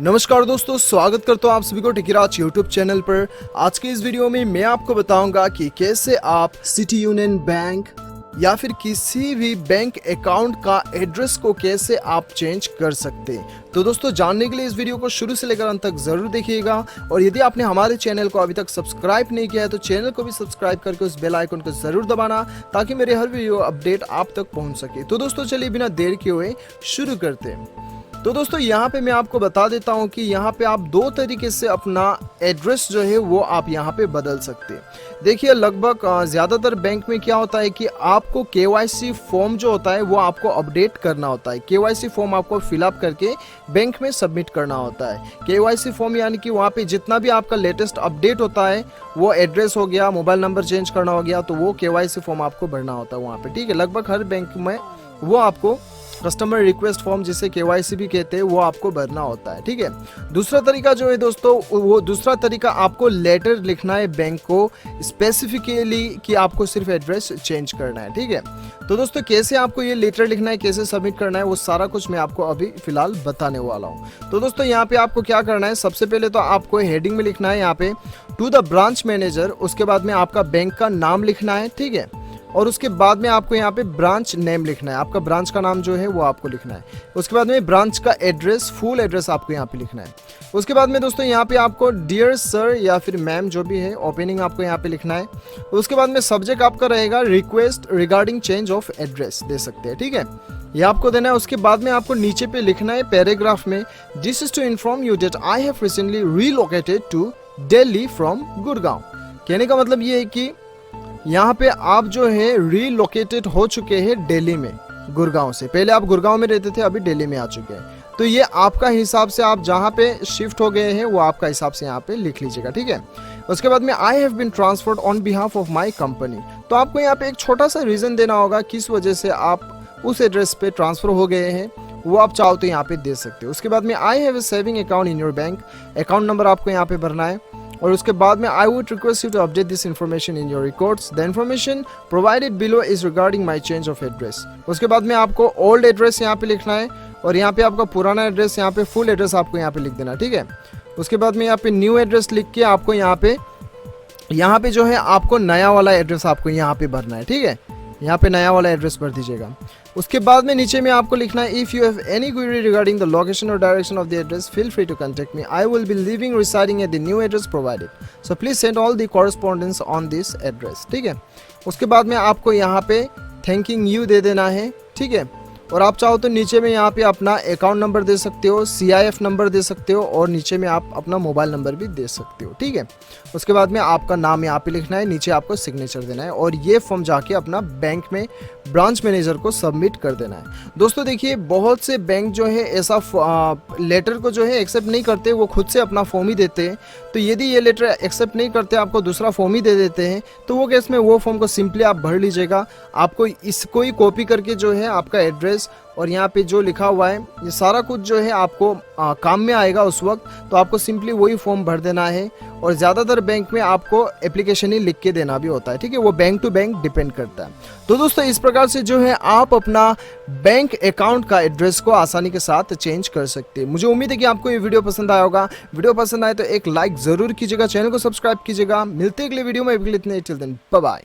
नमस्कार दोस्तों, स्वागत करता हूँ आप सभी को टिकिराज यूट्यूब चैनल पर। आज के इस वीडियो में मैं आपको बताऊंगा कि कैसे आप सिटी यूनियन बैंक या फिर किसी भी बैंक अकाउंट का एड्रेस को कैसे आप चेंज कर सकते हैं। तो दोस्तों, जानने के लिए इस वीडियो को शुरू से लेकर अंत तक जरूर देखिएगा। और यदि आपने हमारे चैनल को अभी तक सब्सक्राइब नहीं किया है तो चैनल को भी सब्सक्राइब करके उस बेल आइकन को जरूर दबाना, ताकि मेरे हर वीडियो अपडेट आप तक पहुंच सके। तो दोस्तों, चलिए बिना देर किए हुए शुरू करते हैं। तो दोस्तों, यहाँ पे मैं आपको बता देता हूँ कि यहाँ पे आप दो तरीके से अपना एड्रेस जो है वो आप यहाँ पे बदल सकते हैं। देखिए, लगभग ज़्यादातर बैंक में क्या होता है कि आपको केवाईसी फॉर्म जो होता है वो आपको अपडेट करना होता है। केवाईसी फॉर्म आपको फिलअप करके बैंक में सबमिट करना होता है। केवाईसी फॉर्म यानी कि वहाँ पे जितना भी आपका लेटेस्ट अपडेट होता है, वो एड्रेस हो गया, मोबाइल नंबर चेंज करना हो गया, तो वो केवाईसी फॉर्म आपको भरना होता है वहाँ पे। ठीक है, लगभग हर बैंक में वो आपको कस्टमर रिक्वेस्ट फॉर्म, जिसे केवाईसी भी कहते हैं, वो आपको भरना होता है। ठीक है, दूसरा तरीका जो है दोस्तों, वो दूसरा तरीका आपको लेटर लिखना है बैंक को स्पेसिफिकली कि आपको सिर्फ एड्रेस चेंज करना है। ठीक है, तो दोस्तों कैसे आपको ये लेटर लिखना है, कैसे सबमिट करना है, वो सारा कुछ मैं आपको अभी फिलहाल बताने वाला हूँ। तो दोस्तों, यहाँ पे आपको क्या करना है, सबसे पहले तो आपको हेडिंग में लिखना है यहाँ पे टू द ब्रांच मैनेजर। उसके बाद में आपका बैंक का नाम लिखना है। ठीक है, और उसके बाद में आपको यहाँ पे ब्रांच नेम लिखना है, आपका ब्रांच का नाम जो है वो आपको लिखना है। उसके बाद में ब्रांच का एड्रेस, फुल एड्रेस आपको यहाँ पे लिखना है। उसके बाद में दोस्तों यहाँ पे आपको डियर सर या फिर मैम जो भी है, ओपनिंग आपको यहाँ पे लिखना है। उसके बाद में सब्जेक्ट आपका रहेगा request regarding change of address, दे सकते हैं। ठीक है, ये आपको देना है। उसके बाद में आपको नीचे पे लिखना है पैराग्राफ में, this is to inform you that I have recently relocated to Delhi from Gurgaon. कहने का मतलब ये है कि यहाँ पे आप जो है रीलोकेटेड हो चुके हैं दिल्ली में, गुड़गांव से। पहले आप गुड़गांव में रहते थे, अभी दिल्ली में आ चुके हैं। तो ये आपका हिसाब से आप जहाँ पे शिफ्ट हो गए हैं वो आपका हिसाब से यहाँ पे लिख लीजिएगा। ठीक है, उसके बाद में I have been transferred on behalf of my company. तो आपको यहाँ पे एक छोटा सा रीजन देना होगा किस वजह से आप उस एड्रेस पे ट्रांसफर हो गए हैं, वो आप चाहो तो यहाँ पे दे सकते हो। उसके बाद में I have a saving account in your bank, account number आपको यहाँ पे भरना है। और उसके बाद में I would request you to update this information in your records. The information provided below is regarding my change of address. उसके बाद में आपको ओल्ड एड्रेस यहाँ पे लिखना है, और यहाँ पे आपका पुराना एड्रेस, यहाँ पे फुल एड्रेस आपको यहाँ पे लिख देना। ठीक है, उसके बाद में यहाँ पे न्यू एड्रेस लिख के आपको यहाँ पे जो है आपको नया वाला एड्रेस आपको यहाँ पे भरना है। ठीक है, यहाँ पे नया वाला एड्रेस भर दीजिएगा। उसके बाद में नीचे में आपको लिखना है, if you have any query regarding the location और direction of the address feel free to contact me, I will be living residing at the new address provided, so please send all the correspondence on this address. ठीक है, उसके बाद में आपको यहाँ पे thanking you they देना है। ठीक है, और आप चाहो तो नीचे में यहाँ पे अपना अकाउंट नंबर दे सकते हो, CIF नंबर दे सकते हो, और नीचे में आप अपना मोबाइल नंबर भी दे सकते हो। ठीक है, उसके बाद में आपका नाम यहाँ पे लिखना है, नीचे आपको सिग्नेचर देना है, और ये फॉर्म जाके अपना बैंक में ब्रांच मैनेजर को सबमिट कर देना है। दोस्तों देखिए, बहुत से बैंक जो है ऐसा लेटर को जो है एक्सेप्ट नहीं करते, वो खुद से अपना फॉर्म ही देते हैं। तो यदि ये लेटर एक्सेप्ट नहीं करते, आपको दूसरा फॉर्म ही दे देते हैं, तो वो केस में वो फॉर्म को सिंपली आप भर लीजिएगा। आपको इसको ही कॉपी करके जो है आपका एड्रेस और यहाँ पे जो लिखा हुआ है, ये सारा कुछ जो है आपको काम में आएगा उस वक्त। तो आपको सिंपली वही फॉर्म भर देना है, और ज़्यादातर बैंक में आपको एप्लीकेशन ही लिख के देना भी होता है। ठीक है, वो बैंक टू बैंक डिपेंड करता है। तो दोस्तों, इस प्रकार से जो है आप अपना बैंक अकाउंट का एड्रेस को आसानी के साथ चेंज कर सकते हैं। मुझे उम्मीद है कि आपको ये वीडियो पसंद आया होगा। वीडियो पसंद आए तो एक लाइक ज़रूर कीजिएगा, चैनल को सब्सक्राइब कीजिएगा। मिलते हैं अगले वीडियो में, इतने, टिल देन बाय बाय।